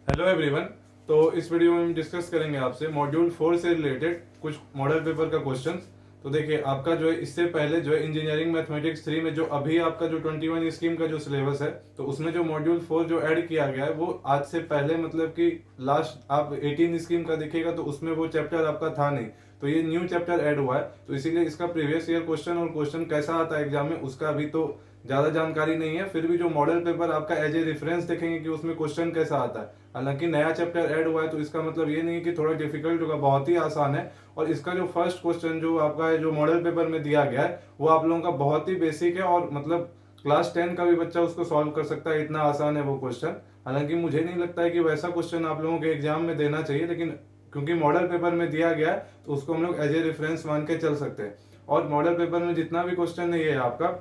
Hello everyone. तो इस video में हम डिस्कस करेंगे आपसे मॉड्यूल 4 से रिलेटेड कुछ मॉडल पेपर का क्वेश्चंस। तो देखिए आपका जो है इससे पहले जो है इंजीनियरिंग मैथमेटिक्स 3 में जो अभी आपका जो 21 स्कीम का जो सिलेबस है तो उसमें जो मॉड्यूल 4 जो ऐड किया गया है वो आज से पहले मतलब कि लास्ट आप 18 स्कीम का देखिएगा तो उसमें वो चैप्टर आपका था नहीं। तो ये न्यू चैप्टर ऐड हुआ है तो इसीलिए इसका प्रीवियस ईयर क्वेश्चन और क्वेश्चन कैसा आता है एग्जाम में उसका अभी तो ज्यादा जानकारी नहीं है। फिर भी जो मॉडल पेपर आपका एज ए रेफरेंस देखेंगे कि उसमें क्वेश्चन कैसा आता है। हालांकि नया चैप्टर ऐड हुआ है तो इसका मतलब ये नहीं है कि थोड़ा डिफिकल्ट होगा, बहुत ही आसान है। और इसका जो फर्स्ट क्वेश्चन जो आपका है जो मॉडल पेपर में दिया गया है वो आप लोगों का बहुत ही बेसिक है और मतलब क्लास 10 का भी बच्चा उसको सॉल्व कर सकता है, इतना आसान है वो क्वेश्चन। हालांकि मुझे नहीं लगता है कि वैसा क्वेश्चन आप लोगों के एग्जाम में देना चाहिए, लेकिन क्योंकि मॉडल पेपर में दिया गया है तो उसको हम लोग एज ए रेफरेंस मान के चल सकते हैं। और मॉडल पेपर में जितना भी क्वेश्चन नहीं है आपका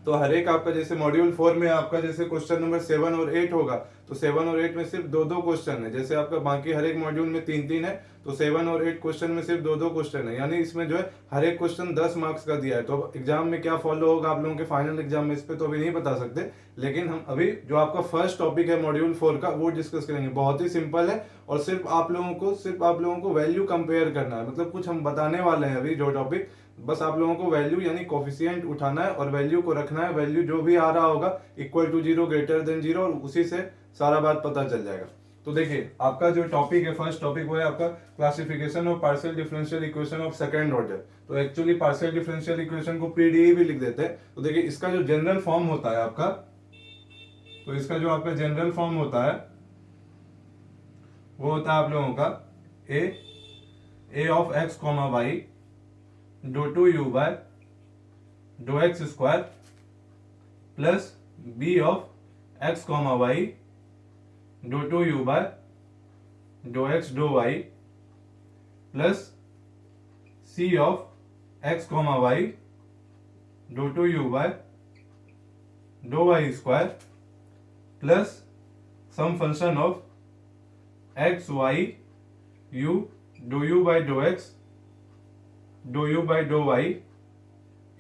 तो हर एक आपका जैसे मॉड्यूल 4 में आपका जैसे क्वेश्चन नंबर 7 और 8 होगा तो 7 और 8 में सिर्फ दो दो क्वेश्चन है। जैसे आपका बाकी हर एक मॉड्यूल में 3 3 है तो 7 और 8 क्वेश्चन में सिर्फ दो दो क्वेश्चन है, यानी इसमें जो है हर एक क्वेश्चन 10 मार्क्स का दिया है। तो अब एग्जाम में क्या फॉलो होगा आप लोगों के फाइनल एग्जाम में इस पे तो अभी नहीं बता सकते, लेकिन हम अभी जो आपका फर्स्ट टॉपिक है मॉड्यूल 4 का वो डिस्कस करेंगे। बहुत ही सिंपल है और सिर्फ आप लोगों को वैल्यू कंपेयर करना है, मतलब कुछ हम बताने वाले हैं अभी जो टॉपिक, बस आप लोगों को वैल्यू यानी कोफिशिएंट उठाना है और वैल्यू को रखना है। वैल्यू जो भी आ रहा होगा इक्वल टू 0 ग्रेटर देन 0 और उसी से सारा बात पता चल जाएगा। तो देखिए आपका जो टॉपिक है फर्स्ट टॉपिक वो है आपका classification of partial differential equation of second order. तो एक्चुअली पार्शियल डिफरेंशियल इक्वेशन को पीडीई भी लिख देते हैं। तो देखिए इसका जो जनरल फॉर्म होता है आपका, तो इसका जो आपका जनरल फॉर्म होता है वो होता है आप लोगों का A of x comma y doe two u by doe x square plus B of x comma y doe two u by doe x doe y plus C of x comma y doe two u by doe y square plus some function of x y u doe u by doe x doe u by doe y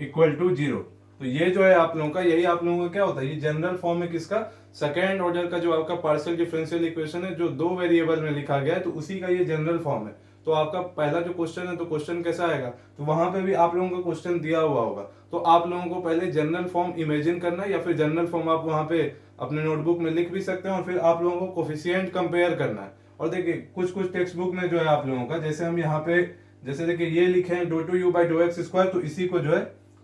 equal to 0। तो ये जो है आप लोगों का, यही आप लोगों का क्या होता है, ये जनरल फॉर्म है किसका, सेकेंड ऑर्डर का जो आपका पार्शियल डिफरेंशियल इक्वेशन है जो दो वेरिएबल में लिखा गया है तो उसी का ये जनरल फॉर्म है। तो आपका पहला जो क्वेश्चन है तो क्वेश्चन कैसा आएगा, तो वहां पे भी आप लोगों का क्वेश्चन दिया हुआ होगा तो आप लोगों को पहले जनरल फॉर्म इमेजिन करना है या फिर जनरल फॉर्म आप वहां पे अपने नोटबुक में लिख भी सकते हैं और फिर आप लोगों को कोफिशिएंट कंपेयर करना है। और देखिए कुछ कुछ टेक्स्ट बुक में जो है आप लोगों का, जैसे हम यहाँ पे जैसे देखिए ये लिखे हैं d two u by dough x square, तो इसी को जो है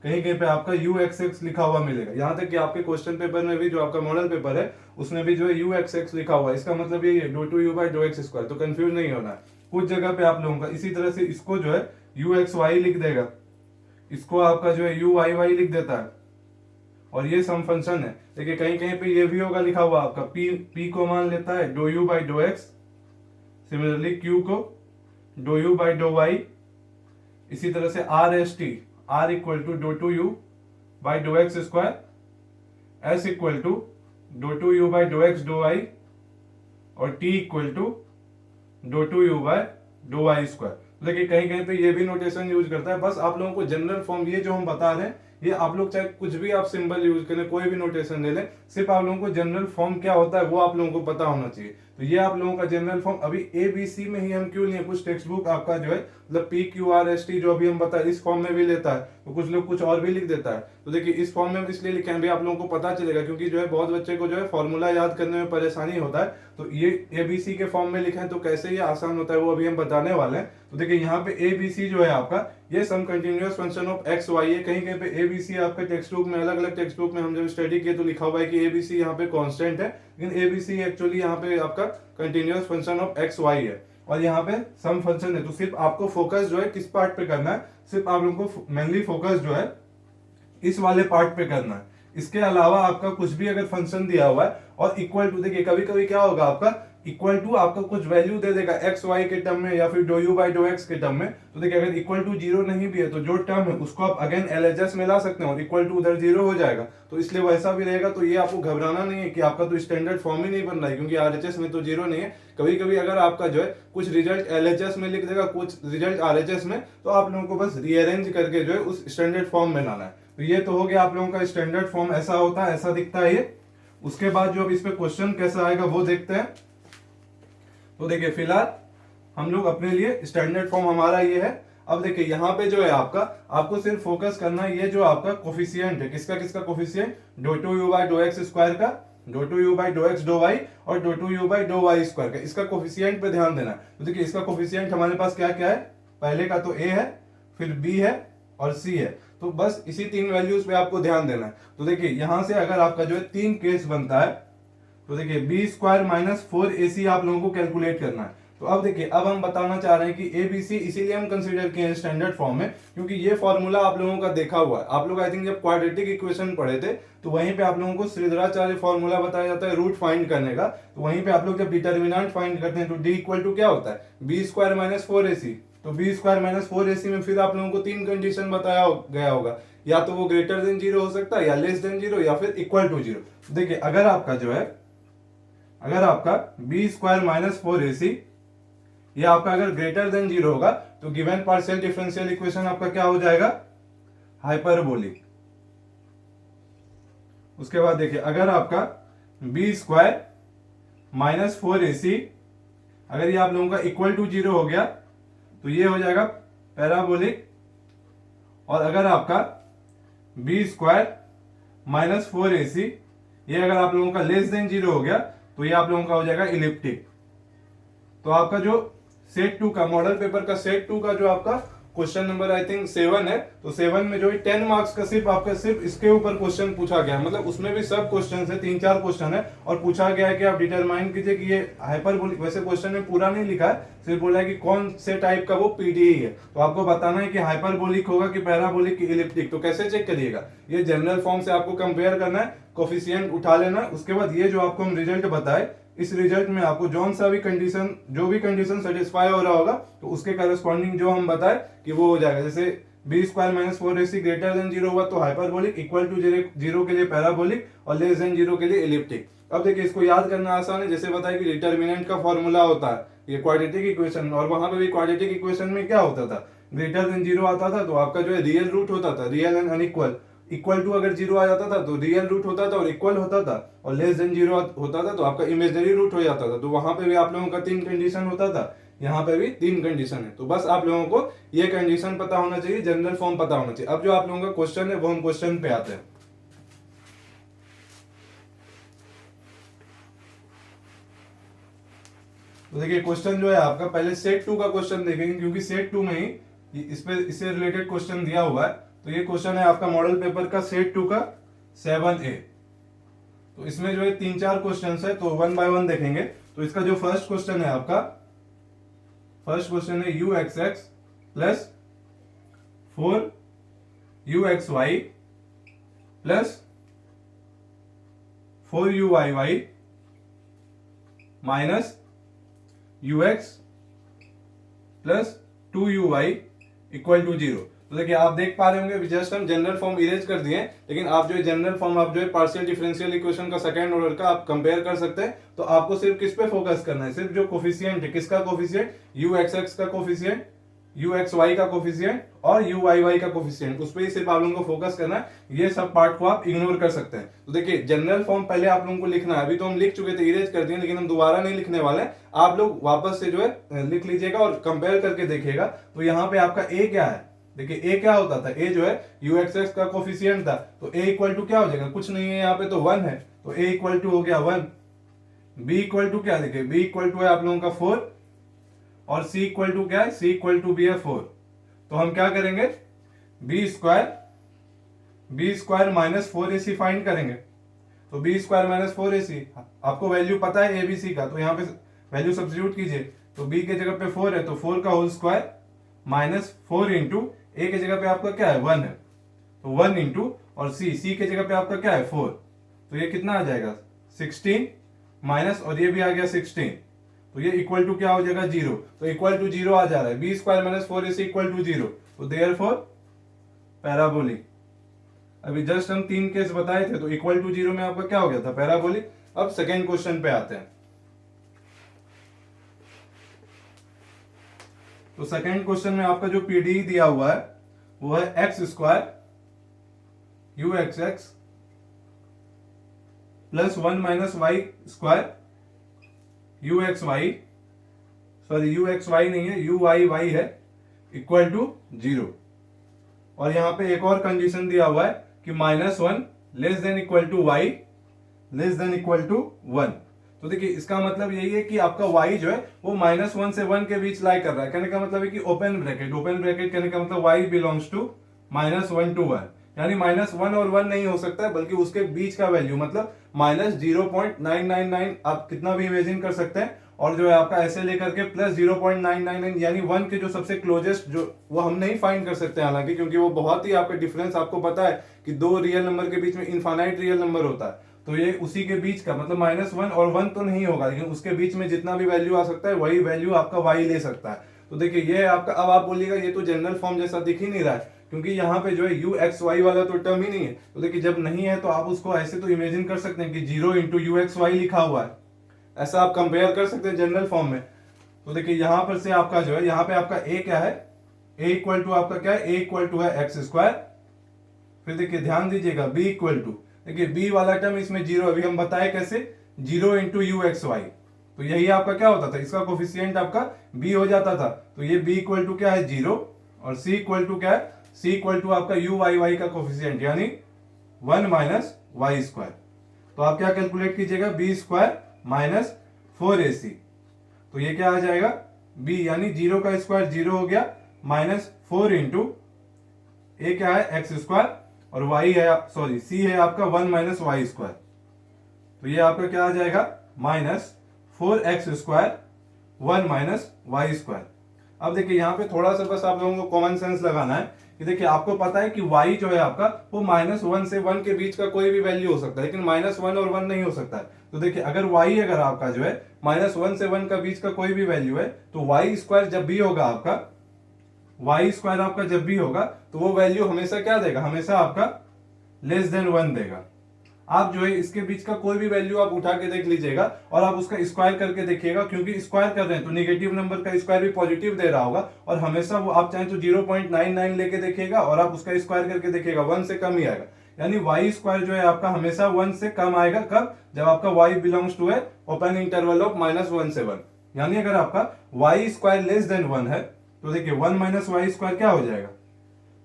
कहीं कहीं पे आपका यू एक्स एक्स लिखा हुआ मिलेगा। यहाँ तक कि आपके क्वेश्चन पेपर में भी जो आपका मॉडल पेपर है उसमें भी जो है यू एक्स एक्स लिखा हुआ है। इसका मतलब ये d two u by dough x square, तो कंफ्यूज नहीं होना है। कुछ जगह पे आप लोगों का इसी तरह से इसको जो है यू एक्स वाई लिख देगा, इसको आपका जो है यू वाई वाई लिख देता है और ये सम फंक्शन है। देखिए कहीं कहीं पे ये भी होगा लिखा हुआ आपका पी को मान लेता है doe u by dough x, similarly Q को doe u by doe y, इसी तरह से R S T R equal to doe two u by dough x square, S equal to doe two u by dough x doe y और T equal to doe two u by doe y square. देखिए कहीं कहीं पे ये भी notation use करता है। बस आप लोगों को जनरल फॉर्म ये जो हम बता रहे हैं ये आप लोग चाहे कुछ भी आप सिंबल यूज करें, कोई भी नोटेशन ले लें, सिर्फ आप लोगों को जनरल फॉर्म क्या होता है वो आप लोगों को पता होना चाहिए। तो ये आप लोगों का जनरल फॉर्म अभी ABC में ही हम क्यों लिए, कुछ टेक्स्ट बुक आपका जो है मतलब PQRST जो अभी हम बताए इस फॉर्म में भी लेता है, तो कुछ लोग कुछ और भी लिख देता है। तो देखिए इस फॉर्म में इसलिए लिखे हैं भी आप लोगों को पता चलेगा, क्योंकि जो है बहुत बच्चे को जो है फॉर्मूला याद करने में परेशानी होता है। तो ये ABC के फॉर्म में लिखे हैं तो कैसे ये आसान होता है वो अभी हम बताने वाले हैं। तो देखिए यहाँ पे ABC जो है आपका ये some continuous function of x y है। कहीं कहीं पे ABC आपके टेक्स्ट बुक में, अलग अलग टेक्स्ट बुक में हम जब स्टडी किए तो लिखा हुआ है कि ABC यहाँ पे कांस्टेंट है, लेकिन ABC एक्चुअली यहाँ पे आपका continuous function of x y है और यहाँ पे सम फंक्शन है। तो सिर्फ आपको फोकस जो है किस पार्ट पे करना है, सिर्फ आप लोगों को मेनली फोकस जो है इस वाले पार्ट पे करना है। इसके अलावा आपका कुछ भी अगर फंक्शन दिया हुआ है और इक्वल टू, देखिए कभी कभी क्या होगा आपका इक्वल टू आपका कुछ वैल्यू दे देगा एक्स वाई के टर्म में या फिर d u by dough x के टर्म में। तो देखिए अगर इक्वल टू 0 नहीं भी है तो जो टर्म है उसको आप अगेन LHS में ला सकते हैं और इक्वल टू उधर 0 हो जाएगा, तो इसलिए वैसा भी रहेगा। तो ये आपको घबराना नहीं है कि आपका तो स्टैंडर्ड फॉर्म ही नहीं बन रहा है, क्योंकि RHS में तो 0 नहीं है। कभी कभी अगर आपका जो है कुछ रिजल्ट LHS में लिख देगा, कुछ रिजल्ट RHS में, तो आप लोगों को बस रीअरेंज करके जो है उस स्टैंडर्ड फॉर्म में लाना है। तो ये तो हो गया आप लोगों का स्टैंडर्ड फॉर्म, ऐसा होता है, ऐसा दिखता है ये। उसके बाद जो अब इस पे क्वेश्चन कैसा आएगा वो देखते हैं। तो देखिए फिलहाल हम लोग अपने लिए स्टैंडर्ड फॉर्म हमारा ये है। अब देखिए यहाँ पे जो है आपका, आपको सिर्फ फोकस करना है ये जो आपका कोफिशिएंट है, किसका किसका coefficient, doe two u by dough x square का, doe two u by dough x doe y और doe two u by doe y square का, इसका कोफिशिएंट पे ध्यान देना। तो देखिए इसका कोफिशिएंट हमारे पास क्या क्या है, पहले का तो ए है, फिर बी है और सी है। तो बस इसी तीन वैल्यूज पे आपको ध्यान देना है। तो देखिए यहां से अगर आपका जो है तीन केस बनता है, तो देखिए बी स्क्वायर माइनस 4ac आप लोगों को कैलकुलेट करना है। तो अब देखिए अब हम बताना चाह रहे हैं कि ए बी सी इसीलिए हम कंसीडर किए हैं स्टैंडर्ड फॉर्म में, क्योंकि ये फॉर्मूला आप लोगों का देखा हुआ है। आप लोग आई थिंक जब क्वाड्रेटिक इक्वेशन पढ़े थे तो वहीं पे आप लोगों को श्रीधराचार्य फॉर्मूला बताया जाता है रूट फाइंड करने का। तो वहीं पे आप लोग जब डिटर्मिनेंट फाइंड करते हैं तो डी इक्वल टू क्या होता है, बी स्क्वायर माइनस 4ac। तो बी स्क्वायर माइनस 4ac में फिर आप लोगों को तीन कंडीशन बताया गया होगा, या तो वो ग्रेटर देन जीरो हो सकता है, या लेस देन जीरो, या फिर इक्वल टू जीरो। देखिए अगर आपका जो है, अगर आपका बी स्क्वायर माइनस 4ac ये आपका अगर ग्रेटर देन जीरो होगा तो गिवन पार्शियल डिफरेंशियल इक्वेशन आपका क्या हो जाएगा, हाइपरबोलिक। उसके बाद देखिए अगर आपका बी स्क्वायर माइनस 4ac अगर ये आप लोगों का इक्वल टू जीरो हो गया तो ये हो जाएगा पैराबोलिक। और अगर आपका बी स्क्वायर माइनस 4ac ये अगर आप लोगों का लेस देन जीरो हो गया तो ये आप लोगों का हो जाएगा इलिप्टिक। तो आपका जो सेट 2 का मॉडल पेपर का सेट 2 का जो आपका क्वेश्चन नंबर आई थिंक 7 है, तो 7 में जो 10 मार्क्स का सिर्फ आपका सिर्फ इसके ऊपर क्वेश्चन पूछा गया है। मतलब उसमें भी सब क्वेश्चन है, 3-4 क्वेश्चन है और पूछा गया है कि आप डिटरमाइन कीजिए कि ये हाइपरबोलिक, वैसे क्वेश्चन में पूरा नहीं लिखा है, सिर्फ बोला है कि कौन से टाइप का वो पीडीई है। तो आपको बताना है कि हाइपरबोलिक होगा कि पैराबोलिक की इलिप्टिक। तो कैसे चेक करिएगा, ये जनरल फॉर्म से आपको कंपेयर करना है, कोफिशिएंट उठा लेना। उसके बाद ये जो आपको हम रिजल्ट बताए, इस रिजल्ट में आपको जौन सा भी कंडीशन, जो भी कंडीशन सेटिस्फाई हो रहा होगा तो उसके करस्पॉन्डिंग जो हम बताए कि वो हो जाएगा। जैसे b square minus 4ac greater than zero हुआ तो हाइपरबोलिक, इक्वल टू जीरो के लिए पैराबोलिक और लेस देन जीरो के लिए इलिप्टिक। अब देखिए इसको याद करना आसान है, जैसे बताया कि डिटर्मिनेंट का फॉर्मूला होता है ये क्वाड्रेटिक इक्वेशन, और वहां पे भी क्वाड्रेटिक इक्वेशन में क्या होता था, ग्रेटर देन जीरो आता था तो आपका जो है रियल रूट होता था, real and unequal. Equal to अगर जीरो आ जाता था तो रियल रूट होता था और इक्वल होता था, और लेस देन जीरो होता था तो आपका इमेजनरी रूट हो जाता था। तो वहां पे भी आप लोगों का तीन कंडीशन होता था, यहाँ पे भी तीन कंडीशन है। तो बस आप लोगों को ये कंडीशन पता होना चाहिए, जनरल फॉर्म पता होना चाहिए। अब जो आप लोगों का क्वेश्चन है वो हम क्वेश्चन पे आते हैं। तो देखिए क्वेश्चन जो है आपका, पहले सेट 2 का क्वेश्चन देखेंगे क्योंकि सेट 2 में ही इससे रिलेटेड क्वेश्चन दिया हुआ है। तो ये क्वेश्चन है आपका मॉडल पेपर का सेट 2 का 7A। तो इसमें जो है 3-4 क्वेश्चन है, तो वन बाय वन देखेंगे। तो इसका जो फर्स्ट क्वेश्चन है आपका, फर्स्ट क्वेश्चन है u x x plus 4uxy plus 4uyy minus ux plus 2uy equal to zero. तो देखिए आप देख पा रहे होंगे जस्ट हम जनरल फॉर्म इरेज कर दिए, लेकिन आप जो है जनरल फॉर्म आप जो है पार्शियल डिफरेंशियल इक्वेशन का सेकंड ऑर्डर का आप कंपेयर कर सकते हैं। तो आपको सिर्फ किस पे फोकस करना है, सिर्फ जो कोफिशिएंट है, किसका कोफिशिएंट, यू एक्स एक्स का कोफिशिएंट, यू एक्स वाई का कोफिशिएंट और यू वाई वाई का कोफिशिएंट, उस पर ही सिर्फ आप लोगों को फोकस करना है। ये सब पार्ट को आप इग्नोर कर सकते हैं। तो देखिए जनरल फॉर्म पहले आप लोगों को लिखना है, अभी तो हम लिख चुके थे, इरेज कर दिए, लेकिन हम दोबारा नहीं लिखने वाले हैं। आप लोग वापस से जो है लिख लीजिएगा और कंपेयर करके देखिएगा। तो यहाँ पे आपका ए क्या है, देखिए ए क्या होता था, ए जो है यू एक्स एक्स का कोफिशिएंट था, तो ए इक्वल टू क्या हो जाएगा, कुछ नहीं है यहाँ पे तो 1 है, तो ए इक्वल टू हो गया 1। बी इक्वल टू क्या, देखिए बी इक्वल टू है आप लोगों का 4 और सी इक्वल टू क्या है, सी इक्वल टू भी है 4। तो हम क्या करेंगे, B square minus 4ac find करेंगे। तो बी स्क्वायर माइनस 4ac आपको वैल्यू पता है एबीसी का, तो यहाँ पे वैल्यू सब्स्टिट्यूट कीजिए। तो बी के जगह पे 4 है तो 4 का होल स्क्वायर माइनस 4 इंटू ए के जगह पे आपका क्या है 1 है, तो 1 इंटू और सी के जगह पे आपका क्या है 4, तो ये कितना आ जाएगा 16 माइनस और ये भी आ गया 16, तो ये इक्वल टू क्या हो जाएगा 0। तो इक्वल टू 0 आ जा रहा है, b square minus 4ac equal to 0, तो देयरफॉर पैराबोलिक। अभी जस्ट हम 3 केस बताए थे, तो इक्वल टू 0 में आपका क्या हो गया था, पैराबोलिक। अब सेकेंड क्वेश्चन पे आते हैं। तो सेकेंड क्वेश्चन में आपका जो पीडीई दिया हुआ है वो है x square u x x plus 1 minus y square u x y sorry u x y नहीं है, यू वाई वाई है इक्वल टू 0। और यहाँ पे एक और कंडीशन दिया हुआ है कि -1 less than equal to y less than equal to 1। तो देखिए इसका मतलब यही है कि आपका y जो है वो -1 से 1 के बीच लाई कर रहा है। कहने का मतलब है कि ओपन ब्रैकेट कहने का मतलब y बिलोंग्स टू -1 to 1, यानी -1 और 1 नहीं हो सकता है, बल्कि उसके बीच का वैल्यू मतलब -0.999 आप कितना भी इमेजिन कर सकते हैं, और जो है आपका ऐसे लेकर के +0.999 यानी 1 के जो सबसे क्लोजेस्ट जो वो हम नहीं फाइंड कर सकते हालांकि, क्योंकि वो बहुत ही आपका डिफरेंस आपको पता है कि दो रियल नंबर के बीच में इनफाइनाइट रियल नंबर होता है, तो ये उसी के बीच का मतलब -1 और 1 तो नहीं होगा, लेकिन उसके बीच में जितना भी वैल्यू आ सकता है वही वैल्यू आपका y ले सकता है। तो देखिए ये आपका, अब आप बोलिएगा ये तो जनरल फॉर्म जैसा दिख ही नहीं रहा है, क्योंकि यहाँ पे जो है यू एक्स वाई वाला तो टर्म ही नहीं है। तो देखिए जब नहीं है तो आप उसको ऐसे तो इमेजिन कर सकते हैं कि 0 इंटू यू एक्स वाई लिखा हुआ है, ऐसा आप कंपेयर कर सकते हैं जनरल फॉर्म में। तो देखिए यहां पर से आपका जो है, यहाँ पे आपका a क्या है, a इक्वल टू आपका क्या है, a इक्वल टू है एक्स स्क्वायर। फिर देखिए ध्यान दीजिएगा b इक्वल टू, देखिए b वाला टर्म इसमें 0, अभी हम बताए कैसे, 0 इंटू यू एक्स वाई, तो यही आपका क्या होता था, इसका कोफिशिएंट आपका b हो जाता था। तो ये b इक्वल टू क्या है 0, और c इक्वल टू क्या है, c इक्वल टू आपका u वाई वाई का कोफिशिएंट यानी 1 माइनस वाई स्क्वायर। तो आप क्या कैलकुलेट कीजिएगा, b स्क्वायर माइनस 4ac, तो ये क्या आ जाएगा b यानी 0 का स्क्वायर 0 हो गया, -4 इंटू a क्या है एक्स स्क्वायर, और y है सॉरी c है आपका 1 माइनस वाई स्क्वायर। तो ये आपका क्या आ जाएगा -4x square 1 minus y square. अब देखिए यहाँ पे थोड़ा सा बस आप लोगों को कॉमन सेंस लगाना है कि देखिए आपको पता है कि y जो है आपका वो -1 से 1 के बीच का कोई भी वैल्यू हो सकता है, लेकिन -1 और 1 नहीं हो सकता है। तो देखिए अगर y अगर आपका जो है -1 से 1 का बीच का कोई भी वैल्यू है, तो y स्क्वायर जब भी होगा आपका, y स्क्वायर आपका जब भी होगा तो वो वैल्यू हमेशा क्या देगा, हमेशा आपका लेस देन 1 देगा। आप जो है इसके बीच का कोई भी वैल्यू आप उठा के देख लीजिएगा और आप उसका स्क्वायर करके देखिएगा, क्योंकि स्क्वायर कर रहे हैं तो नेगेटिव नंबर का स्क्वायर भी पॉजिटिव दे रहा होगा, और हमेशा वो आप चाहें तो 0.99 लेके देखिएगा और आप उसका स्क्वायर करके देखिएगा 1 से कम ही आएगा, यानी वाई स्क्वायर जो है आपका हमेशा 1 से कम आएगा। कब, जब आपका y बिलोंग्स टू है ओपन इंटरवल ऑफ -1 से 1, यानी अगर आपका y स्क्वायर लेस देन 1 है तो देखिए 1 माइनस वाई स्क्वायर क्या हो जाएगा,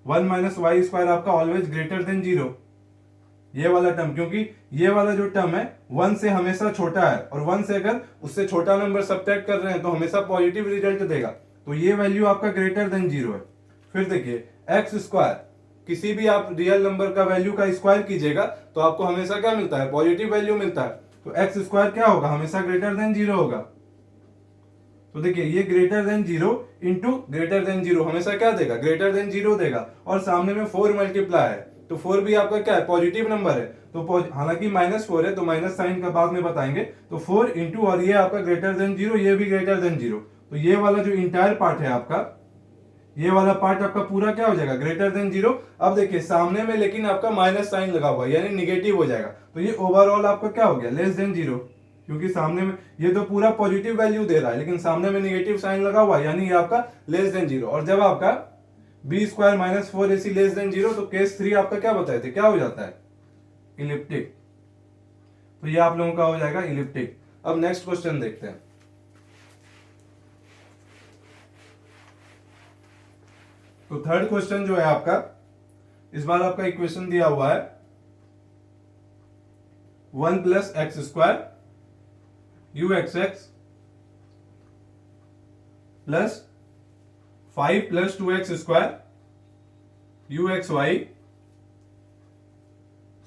1 माइनस वाई स्क्वायर आपका ऑलवेज ग्रेटर देन 0, ये वाला टर्म, क्योंकि ये वाला जो टर्म है 1 से hमेशा छोटा है, और 1 से अगर उससे छोटा नंबर सब्ट्रैक्ट कर रहे हैं तो हमेशा पॉजिटिव रिजल्ट देगा, तो ये वैल्यू आपका ग्रेटर देन 0 है। फिर देखिए एक्स स्क्वायर, किसी भी आप रियल नंबर का वैल्यू का स्क्वायर कीजिएगा तो आपको हमेशा क्या मिलता है, पॉजिटिव वैल्यू मिलता है, तो एक्स स्क्वायर क्या होगा, हमेशा ग्रेटर देन 0 होगा। तो देखिए ये greater than 0 into greater than 0 हमेशा क्या देगा, ग्रेटर देन 0 देगा, और सामने में 4 मल्टीप्लाई है, तो 4 भी आपका क्या है, पॉजिटिव नंबर है, तो हालांकि -4 है तो माइनस साइन का बाद में बताएंगे, तो 4 इंटू और ये आपका ग्रेटर देन 0, ये भी ग्रेटर देन 0, तो ये वाला जो इंटायर पार्ट है आपका, ये वाला पार्ट आपका पूरा क्या हो जाएगा, ग्रेटर देन 0। अब देखिए सामने में लेकिन आपका माइनस साइन लगा हुआ है यानी निगेटिव हो जाएगा, तो ये ओवरऑल आपका क्या हो गया, लेस देन 0, क्योंकि सामने में ये तो पूरा पॉजिटिव वैल्यू दे रहा है लेकिन सामने में निगेटिव साइन लगा हुआ है, यानी ये आपका लेस देन 0। और जब आपका b square minus 4ac less than 0, तो केस 3 आपका क्या बताए थे, क्या हो जाता है, इलिप्टिक। तो ये आप लोगों का हो जाएगा इलिप्टिक। अब नेक्स्ट क्वेश्चन देखते हैं। तो थर्ड क्वेश्चन जो है आपका, इस बार आपका इक्वेशन दिया हुआ है 1 plus x square u x x plus 5 plus 2x square u x y,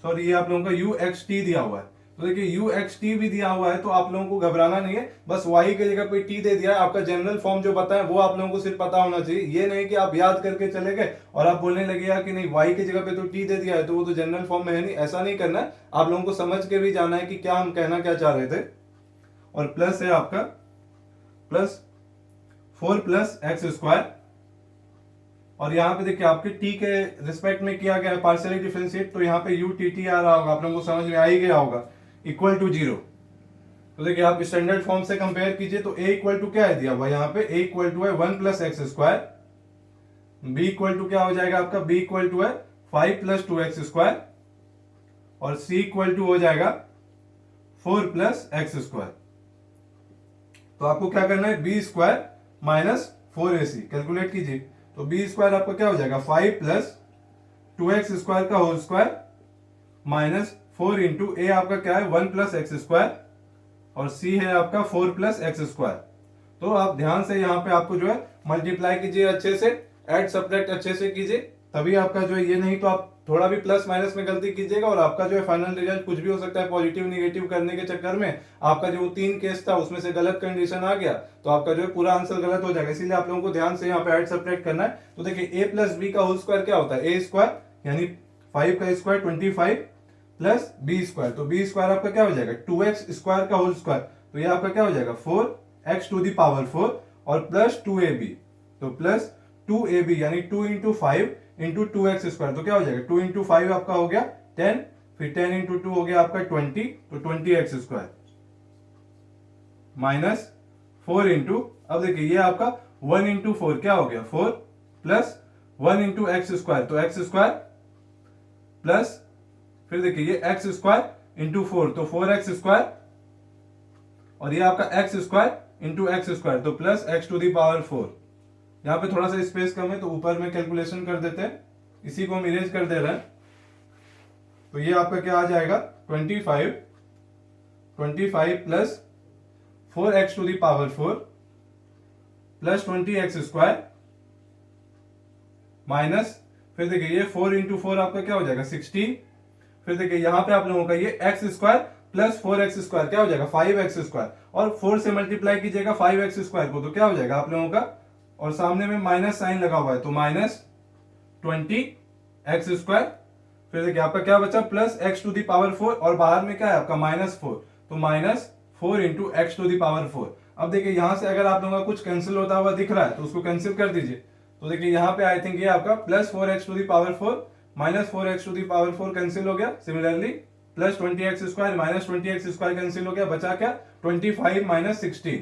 sorry ये आप लोगों का यू एक्स टी दिया हुआ है। तो देखिए यू एक्स टी भी दिया हुआ है तो आप लोगों को घबराना नहीं है, बस y की जगह पे t दे दिया है, आपका जनरल फॉर्म जो बताया वो आप लोगों को सिर्फ पता होना चाहिए, ये नहीं कि आप याद करके चले गए और आप बोलने लगे कि नहीं y की जगह पे तो t दे दिया है तो वो तो जनरल फॉर्म में है नहीं, ऐसा नहीं करना है, आप लोगों को समझ के भी जाना है कि क्या हम कहना क्या चाह रहे थे। और प्लस है आपका प्लस 4 प्लस एक्स स्क्वायर, और यहाँ पे देखिए आपके t के रिस्पेक्ट में किया गया है पार्शियली डिफरेंशिएट, तो यहाँ पे u टी टी आ रहा होगा, आप लोगों को समझ में आ ही गया होगा, इक्वल टू 0। तो देखिए आप स्टैंडर्ड फॉर्म से कंपेयर कीजिए तो a इक्वल टू क्या है दिया हुआ, यहाँ पे a इक्वल टू है 1 plus x square, b equal to क्या हो जाएगा आपका, b इक्वल टू है 5 प्लस 2x स्क्वायर, और c इक्वल टू हो जाएगा 4 प्लस एक्स स्क्वायर। तो आपको क्या करना है, b square minus 4ac calculate कीजिए। तो बी स्क्वायर आपका क्या हो जाएगा, 5 प्लस 2x स्क्वायर का होल स्क्वायर माइनस 4 इंटू ए आपका क्या है 1 प्लस एक्स स्क्वायर और सी है आपका 4 प्लस एक्स स्क्वायर। तो आप ध्यान से यहाँ पे आपको जो है मल्टीप्लाई कीजिए अच्छे से, ऐड सब्ट्रैक्ट अच्छे से कीजिए, तभी आपका जो है ये, नहीं तो आप थोड़ा भी प्लस माइनस में गलती कीजिएगा और आपका जो है फाइनल रिजल्ट कुछ भी हो सकता है। पॉजिटिव निगेटिव करने के चक्कर में आपका जो 3 केस था उसमें से गलत कंडीशन आ गया तो आपका जो है पूरा आंसर गलत हो जाएगा। इसीलिए आप लोगों को ध्यान से यहाँ पे ऐड सब्ट्रैक्ट करना है। तो देखिए a प्लस बी का होल स्क्वायर क्या होता है, ए स्क्वायर यानी 5 का स्क्वायर 25 प्लस बी स्क्वायर, तो बी स्क्वायर आपका क्या हो जाएगा 2x स्क्वायर का होल स्क्वायर, तो ये आपका क्या हो जाएगा 4x टू दी पावर 4 और प्लस 2ab, तो प्लस 2ab यानी 2 इंटू 5 इंटू 2x स्क्वायर, तो क्या हो जाएगा 2 इंटू 5 आपका हो गया 10, फिर 10 इंटू 2 हो गया आपका 20, तो 20x स्क्वायर माइनस 4 इंटू, अब देखिए ये आपका 1 इंटू 4 क्या हो गया 4 प्लस 1 इंटू एक्स स्क्वायर, तो एक्स स्क्वायर प्लस फिर देखिए ये एक्स स्क्वायर इंटू 4 तो 4x स्क्वायर और ये आपका x square into x square तो plus x to the power 4। यहाँ पे थोड़ा सा स्पेस कम है तो ऊपर में कैलकुलेशन कर देते हैं, इसी को हम इरेज कर दे रहे हैं। तो ये आपका क्या आ जाएगा 25 plus 4x to the power 4 plus 20x square minus फिर देखिए ये 4 इंटू 4 आपका क्या हो जाएगा 60, फिर देखिए यहां पे आप लोगों का ये x square plus 4x square क्या हो जाएगा 5x स्क्वायर और 4 से मल्टीप्लाई कीजिएगा 5x स्क्वायर को तो क्या हो जाएगा आप लोगों का, और सामने में माइनस साइन लगा हुआ है तो माइनस 20x स्क्वायर, फिर देखिए आपका क्या बचा plus x to the power 4 और बाहर में क्या है आपका माइनस 4 तो minus 4 into x to the power 4। अब देखिए यहां से अगर आप लोगों का कुछ कैंसिल होता हुआ दिख रहा है तो उसको कैंसिल कर दीजिए। तो देखिए यहाँ पे आई थिंक ये आपका plus 4x to the power 4 minus 4x to the power 4 cancel हो गया, similarly plus 20x square minus 20x square cancel हो गया, बचा क्या 25 माइनस 16,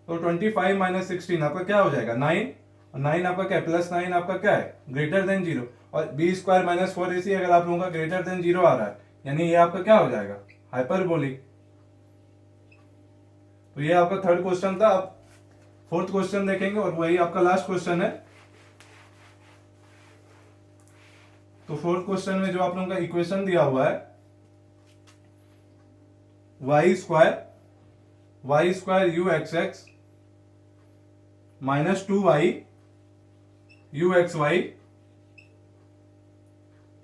तो 25 माइनस 16 आपका क्या हो जाएगा 9 और 9 आपका क्या प्लस 9 आपका क्या है ग्रेटर देन 0 और बी स्क्वायर माइनस 4ac अगर आप लोगों का ग्रेटर देन 0 आ रहा है यानी ये आपका क्या हो जाएगा हाइपरबोलिक। तो ये आपका थर्ड क्वेश्चन था। अब फोर्थ क्वेश्चन देखेंगे और वही आपका लास्ट क्वेश्चन है। तो फोर्थ क्वेश्चन में जो आप लोगों का इक्वेशन दिया हुआ है y square u x x minus 2y u x y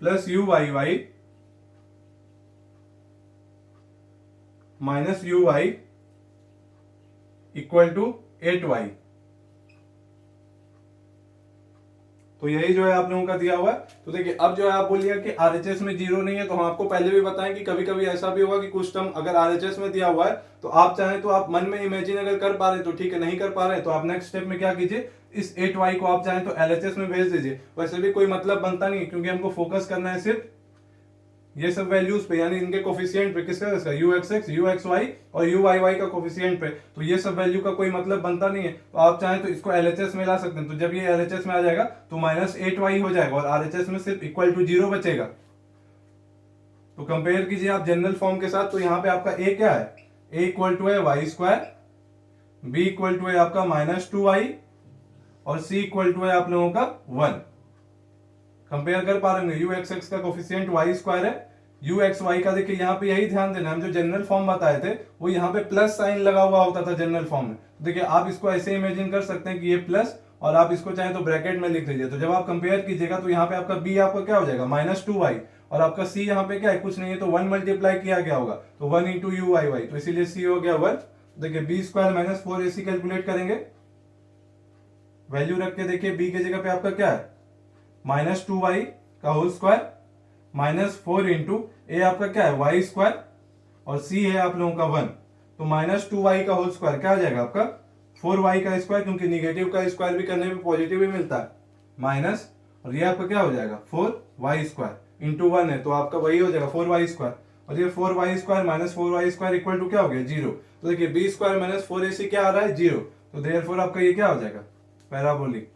plus u y y minus u y equal to 8y। तो यही जो है आप लोगों का दिया हुआ है। तो देखिए अब जो है आप बोलिए कि आरएचएस में 0 नहीं है, तो हम आपको पहले भी बताएं कि कभी कभी ऐसा भी होगा कि कुछ टर्म अगर आरएचएस में दिया हुआ है तो आप चाहें तो आप मन में इमेजिन अगर कर पा रहे हैं तो ठीक है, नहीं कर पा रहे हैं तो आप नेक्स्ट स्टेप में क्या कीजिए इस 8y को आप चाहें तो एलएचएस में भेज दीजिए। वैसे भी कोई मतलब बनता नहीं क्योंकि हमको फोकस करना है सिर्फ ये सब वैल्यूज पे यानी इनके कोफिशिएंट पे, किसका इसका u x x u x y और यू वाई वाई का कोफिशिएंट पे, तो ये सब वैल्यू का कोई मतलब बनता नहीं है। तो आप चाहें तो इसको एलएचएस में ला सकते हैं। तो जब ये एलएचएस में आ जाएगा तो माइनस 8y हो जाएगा और आरएचएस में सिर्फ इक्वल टू 0 बचेगा। तो कंपेयर कीजिए आप जनरल फॉर्म के साथ। तो यहाँ पे आपका a क्या है, a इक्वल टू है y square, b equal to है आपका माइनस 2y और c इक्वल टू है आप लोगों का 1। कंपेयर कर पा रहे हैं, यू एक्स एक्स का कोफिशिएंट वाई स्क्वायर है, यू एक्स वाई का देखिए यहाँ पे यही ध्यान देना, हम जो जनरल फॉर्म बताए थे वो यहाँ पे प्लस साइन लगा हुआ होता था जनरल फॉर्म में। तो देखिए आप इसको ऐसे इमेजिन कर सकते हैं कि ये प्लस और आप इसको चाहे तो ब्रैकेट में लिख लीजिए। तो जब आप कंपेयर कीजिएगा तो यहाँ पे आपका बी आपका क्या हो जाएगा माइनस 2y और आपका सी यहाँ पे क्या है कुछ नहीं है तो 1 मल्टीप्लाई किया गया होगा तो 1 इंटू यू वाई वाई, तो इसीलिए सी हो गया 1। देखिए b square minus 4ac calculate करेंगे, वैल्यू रख के देखिए बी के जगह पे आपका क्या है माइनस 2y का होल स्क्वायर माइनस 4 इंटू ए आपका क्या है वाई स्क्वायर और सी है आप लोगों का 1, तो माइनस 2y का होल स्क्वायर क्या आ जाएगा आपका 4y का स्क्वायर, क्योंकि निगेटिव का स्क्वायर भी करने में पॉजिटिव ही मिलता है माइनस, और ये आपका क्या हो जाएगा 4y स्क्वायर इंटू 1 है तो आपका वही हो जाएगा 4y स्क्वायर और ये 4y square minus 4y square equal to क्या हो गया 0। तो देखिए बी स्क्वायर माइनस 4ac क्या आ रहा है 0, तो देयरफॉर आपका ये क्या हो जाएगा पैराबोलिक।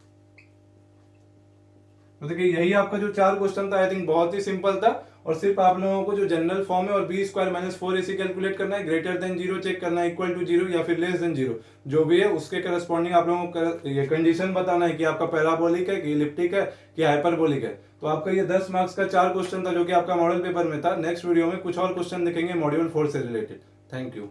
तो देखिए यही आपका जो 4 क्वेश्चन था आई थिंक बहुत ही सिंपल था और सिर्फ आप लोगों को जो जनरल फॉर्म है और B square minus 4ac calculate करना है, ग्रेटर देन 0 चेक करना है, इक्वल टू 0 या फिर लेस देन 0 जो भी है उसके करस्पॉन्डिंग आप लोगों को ये कंडीशन बताना है कि आपका पैराबोलिक है कि इलिप्टिक है कि हाइपरबोलिक है। तो आपका ये 10 मार्क्स का 4 क्वेश्चन था जो कि आपका मॉडल पेपर में था। नेक्स्ट वीडियो में कुछ और क्वेश्चन देखेंगे मॉड्यूल 4 से रिलेटेड। Thank you.